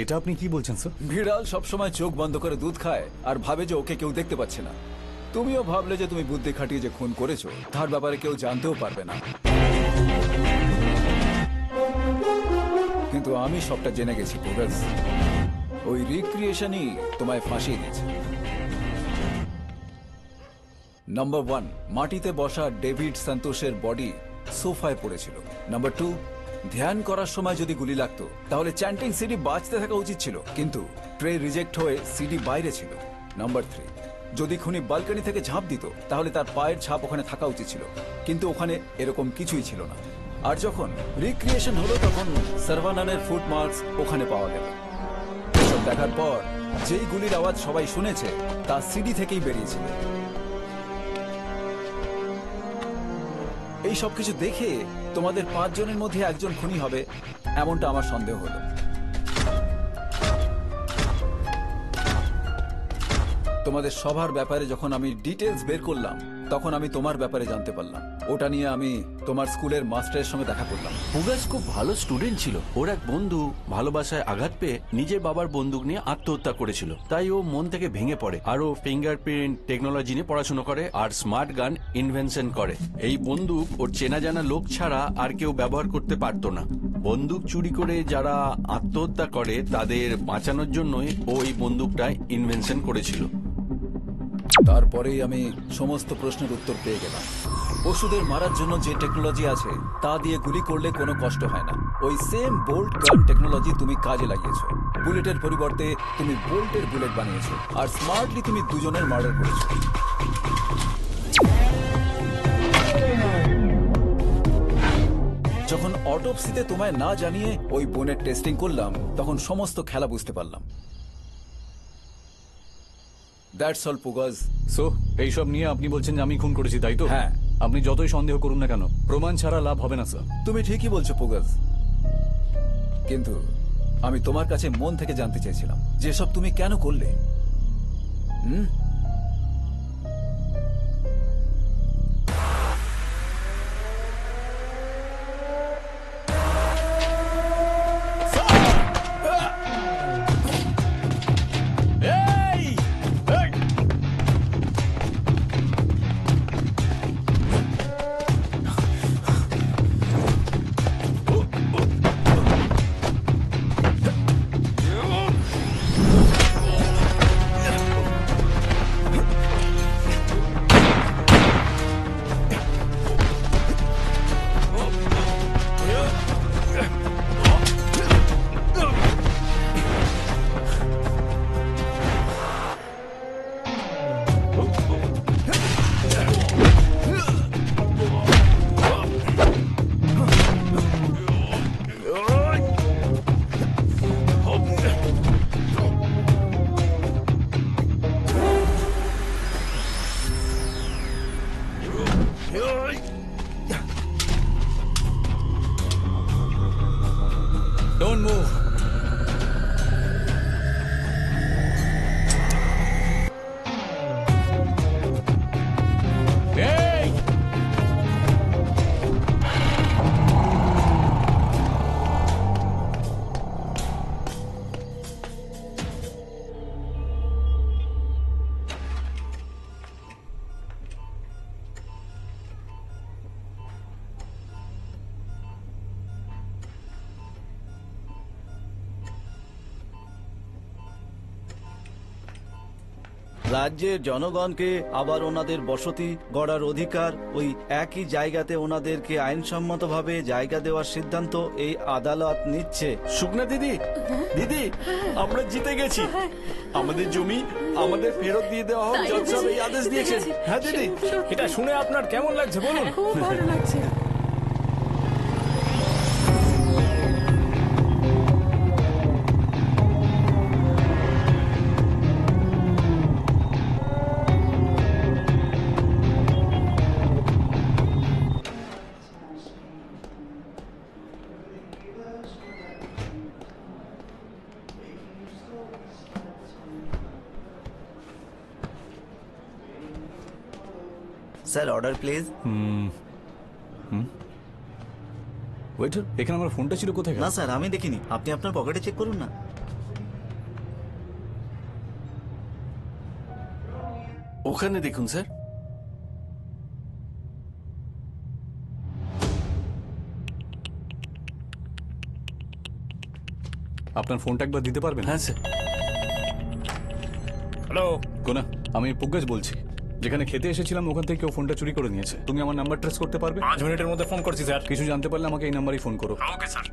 এটা আপনি কি বলছেন স্যার? বিড়াল সবসময় চোখ বন্ধ করে দুধ খায় আর ভাবে যে ওকে কেউ দেখতে পাচ্ছে না। তুমিও ভাবলে যে তুমি বুদ্ধি খাটিয়ে যে খুন করেছো তার ব্যাপারে কেউ জানতেও পারবে না, কিন্তু আমি সবটা জেনে গেছি পুগাস। ওই রিক্রিয়েশনই তোমায় ফাঁসিয়ে দিয়েছে। নাম্বার 1, মাটিতে বসা ডেভিড সন্তোষের বডি সোফায় পড়েছিল। নাম্বার 2, ধ্যান করার সময় যদি গুলি লাগতো তাহলে চ্যান্টিং সিডি বাঁচতে থাকা উচিত ছিল, কিন্তু ট্রে রিজেক্ট হয়ে সিডি বাইরে ছিল। নাম্বার 3, যদি খুনি বালকনি থেকে ঝাঁপ দিত তাহলে তার পায়ের ছাপ ওখানে থাকা উচিত ছিল, কিন্তু ওখানে এরকম কিছুই ছিল না। আর যখন রিক্রিয়েশন হলো তখন সার্ভানানের ফুটমার্কস ওখানে পাওয়া গেল। এসব দেখার পর যেই গুলির আওয়াজ সবাই শুনেছে তা সিডি থেকেই বেরিয়েছিল। এই সবকিছু দেখে তোমাদের 5 জনের মধ্যে একজন খুনি হবে এমনটা আমার সন্দেহ হলো। তোমাদের সবার ব্যাপারে যখন আমি ডিটেলস বের করলাম তখন আমি তোমার ব্যাপারে জানতে পারলাম। ওটা নিয়ে আমি তোমার স্কুলের মাস্টারের সঙ্গে দেখা করলাম। পুগাস খুব ভালো স্টুডেন্ট ছিল। ওর এক বন্ধু ভালোবাসায় আঘাত পেয়ে নিজের বাবার বন্দুক নিয়ে আত্মহত্যা করেছিল, তাই ও মন থেকে ভেঙে পড়ে। আর ও ফিঙ্গারপ্রিন্ট টেকনোলজি নিয়ে পড়াশোনা করে আর স্মার্ট গান ইনভেনশন করে। এই বন্দুক ওর চেনা জানা লোক ছাড়া আর কেউ ব্যবহার করতে পারতো না। বন্দুক চুরি করে যারা আত্মহত্যা করে তাদের বাঁচানোর জন্যই ও এই বন্দুকটা ইনভেনশন করেছিল। তারপরেই আমি সমস্ত প্রশ্নের উত্তর পেয়ে গেলাম। পশুদের মারার জন্য যে টেকনোলজি আছে তা দিয়ে গুলি করলে কোনো কষ্ট হয় না। ওই সেম বোল্ট গান টেকনোলজি তুমি কাজে লাগিয়েছো। বুলেটের পরিবর্তে তুমি বোল্টের বুলেট বানিয়েছো আর স্মার্টলি তুমি দুজনের মার্ডার করেছো। যখন অটোপসিতে তোমায় না জানিয়ে ওই বোনের টেস্টিং করলাম তখন সমস্ত খেলা বুঝতে পারলাম। That's all পুগাস। সো এইসব নিয়ে আপনি বলছেন যে আমি খুন করেছি, তাই তো? হ্যাঁ। আপনি যতই সন্দেহ করুন না কেন, প্রমাণ ছাড়া লাভ হবে না স্যার। তুমি ঠিকই বলছো পুগাস, কিন্তু আমি তোমার কাছে মন থেকে জানতে চাইছিলাম যেসব তুমি কেন করলে। Don't move. Hey! রাজ্যের জনগণকে আবার ওনাদের বসতি গড়ার অধিকার, ওই একই জায়গাতে ওনাদেরকে আইনসম্মতভাবে জায়গা দেওয়ার সিদ্ধান্ত এই আদালত নিচ্ছে। শুকনা দিদি, দিদি আমরা জিতে গেছি। আমাদের জমি আমাদের ফেরত দিয়ে দেওয়া হোক, জজ সাহেব এই আদেশ দিয়েছেন। হ্যাঁ দিদি, এটা শুনে আপনার কেমন লাগছে বলুন? খুব ভালো লাগছে। Sir order please. ওয়েটার, এখানে আমার ফোনটা ছিল কোথায়? না স্যার, আমি দেখিনি, আপনি আপনার পকেটে চেক করুন না। ওখানে দেখুন স্যার। আপনার ফোনটা একবার দিতে পারবেন? হ্যাঁ স্যার। হ্যালো, কোনা, আমি পুগ্গাজ বলছি। যেখানে খেতে এসেছিলাম ওখান থেকে কেউ ফোনটা চুরি করে নিয়েছে। তুমি আমার নাম্বার ট্রেস করতে পারবে? 5 মিনিটের মধ্যে ফোন করছি স্যার। কিছু জানতে পারলে আমাকে এই নাম্বারেই ফোন করো। Okay sir.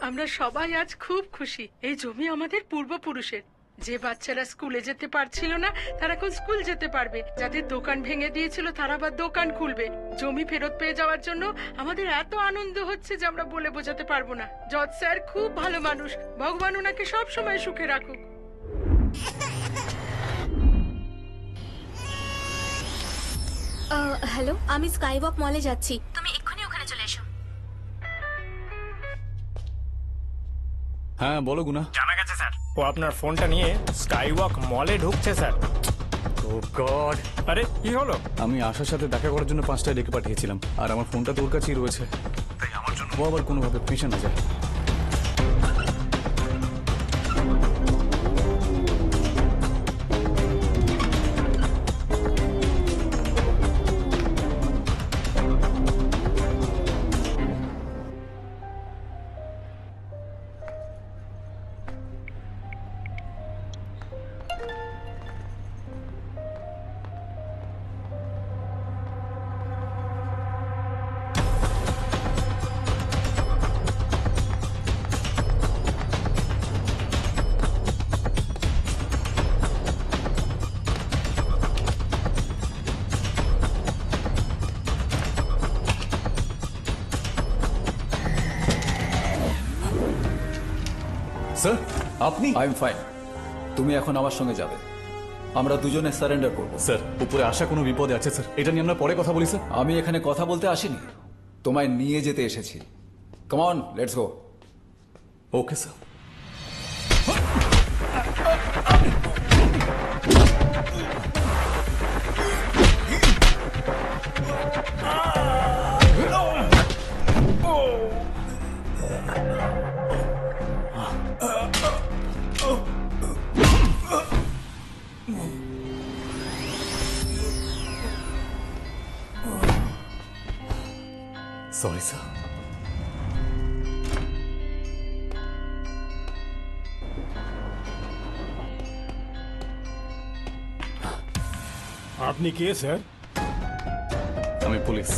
আমরা সবাই আজ খুব খুশি। এই জমি আমাদের পূর্বপুরুষের। যে বাচ্চারা স্কুলে যেতে পারছিল না তারা এখন স্কুল যেতে পারবে, যাদের দোকান ভেঙে দিয়েছিল তারা আবার দোকান খুলবে। জমি ফেরত পেয়ে যাওয়ার জন্য আমাদের এত আনন্দ হচ্ছে যে আমরা বলে বোঝাতে পারবো না। জজ স্যার খুব ভালো মানুষ, ভগবান ওনাকে সব সময় সুখে রাখুক। হ্যালো, আমি স্কাইওয়াক মলে যাচ্ছি, তুমি এক্ষুনি ওখানে চলে এসো। হ্যাঁ বলো গুনা। জানা গেছে স্যার, ও আপনার ফোনটা নিয়ে স্কাইওয়াক মলে ঢুকছে স্যার। ও গড! আরে কি হলো? আমি আশার সাথে দেখা করার জন্য 5টায় ডেকে পাঠিয়েছিলাম, আর আমার ফোনটা তোর কাছেই রয়েছে। তাই আমার জন্য ও আবার কোনোভাবে ফেঁসে না যায়। স্যার, আপনি? I am fine. তুমি এখন আমার সঙ্গে যাবে, আমরা দুজনে সারেন্ডার করবো। স্যার, উপরে আসা কোনো বিপদে আছে স্যার, এটা নিয়ে আমরা পরে কথা বলি স্যার। আমি এখানে কথা বলতে আসিনি, তোমায় নিয়ে যেতে এসেছি। Come on, let's go. Okay sir. Sorry sir. আপনি কে স্যার? আমি পুলিশ।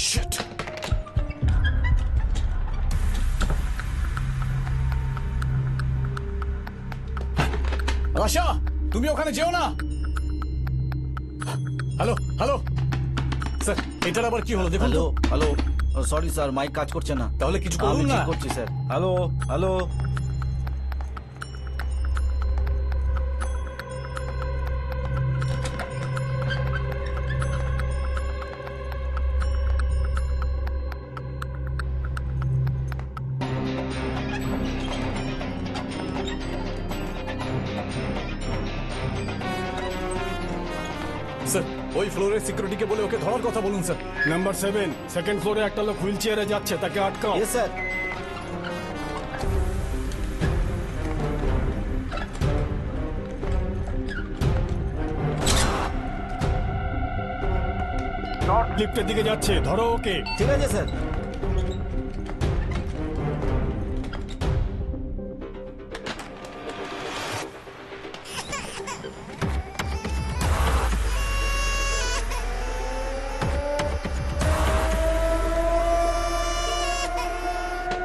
Shit. আশা, তুমি ওখানে যেও না। হ্যালো হ্যালো স্যার, এটার আবার কি হলো দেখুন হ্যালো তো। হ্যালো, সরি স্যার, মাইক কাজ করছে না। তাহলে কিছু আমি করুন না। ঠিক করছি স্যার। হ্যালো হ্যালো, স্যার, ওই ফ্লোরের সিকিউরিটিকে বলে ওকে ধরার কথা বলুন স্যার। নাম্বার 7 সেকেন্ড ফ্লোরে একটা লোক হুইল চেয়ারে যাচ্ছে, তাকে আটকাও। Yes sir. লিফটের দিকে যাচ্ছে, ধরো ওকে। ঠিক আছে স্যার।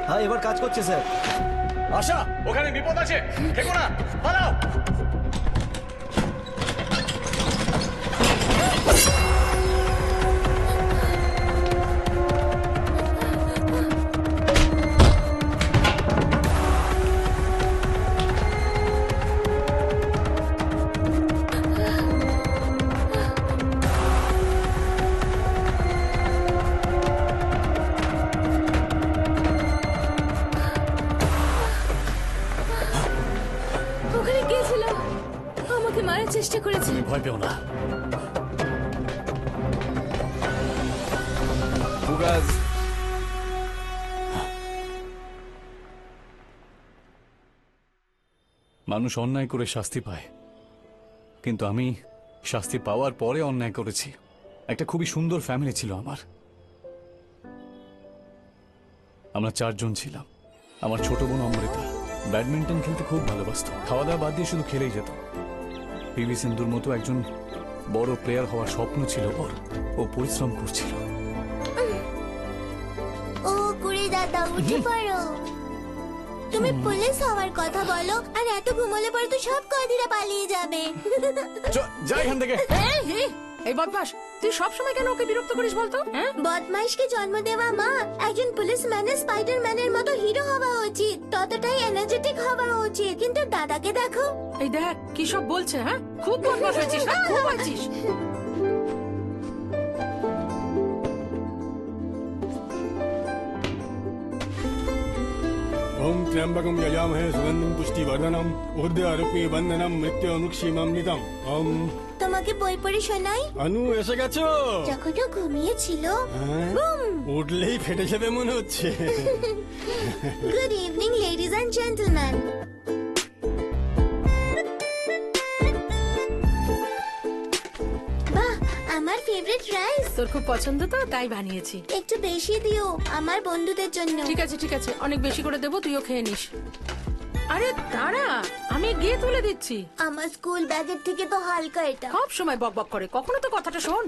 হ্যাঁ, এবার কাজ করছে স্যার। আশা, ওখানে বিপদ আছে, থেকো না, পালাও। ভয় পেও না। ফুগাস, মানুষ অন্যায় করে শাস্তি পায়, কিন্তু আমি শাস্তি পাওয়ার পরে অন্যায় করেছি। একটা খুবই সুন্দর ফ্যামিলি ছিল আমার। আমরা 4 জন ছিলাম। আমার ছোট বোন অমৃতা ব্যাডমিন্টন খেলতে খুব ভালোবাসত। খাওয়া দাওয়া বাদ দিয়ে শুধু খেলেই যেত। পিভি সিন্ধুর মতো একজন বড় প্লেয়ার হওয়ার স্বপ্ন ছিল ওর। ও পরিশ্রম করছিল। ও কুড়ি দাদা উঠে পড়ো। তুমি পুলিশ হওয়ার কথা বলো আর এত ঘুমোলে পরে তো সব কয়েদিরা পালিয়ে যাবে। যা এখান থেকে। এই বদমাস, তুই সবসময় কেন ওকে বিরক্ত করিস বলতো? হ্যাঁ, বদমাইশকে জন্ম দেওয়া মা একজন পুলিশ ম্যানের স্পাইডারম্যানের মতো হিরো হওয়া উচিত, ততটাই এনার্জেটিক হওয়া উচিত। কিন্তু দাদাকে দেখো। এই দেখ কি সব বলছে। হ্যাঁ, খুব বদমাস হয়েছিস না? খুব হয়েছিস। ओम त्र्यंबकं यजामहे सुगंधिं पुष्टिवर्धनम् ऊर्ध्वरूपी बंधनं मृत्युमुक्षीममृतम् ओम। তোমাকে বই পড়ে শোনাই। অনু এসে গেছো? যখন ও ঘুমিয়েছিল। হ্যাঁ? উঠলেই ফেটে যাবে মনে হচ্ছে। Good evening ladies and gentleman. বাহ, আমার ফেভারিট রাইস। তোর খুব পছন্দ তো, তাই বানিয়েছি। একটু বেশি দিও আমার বন্ধুদের জন্য। ঠিক আছে ঠিক আছে, অনেক বেশি করে দেবো, তুইও খেয়ে নিস। আরে দাঁড়া, আমি গিয়ে তুলে দিচ্ছি। আমার স্কুল ব্যাগের থেকে তো হালকা এটা। সব সময় বকবক করে, কখনো তো কথাটা শোন।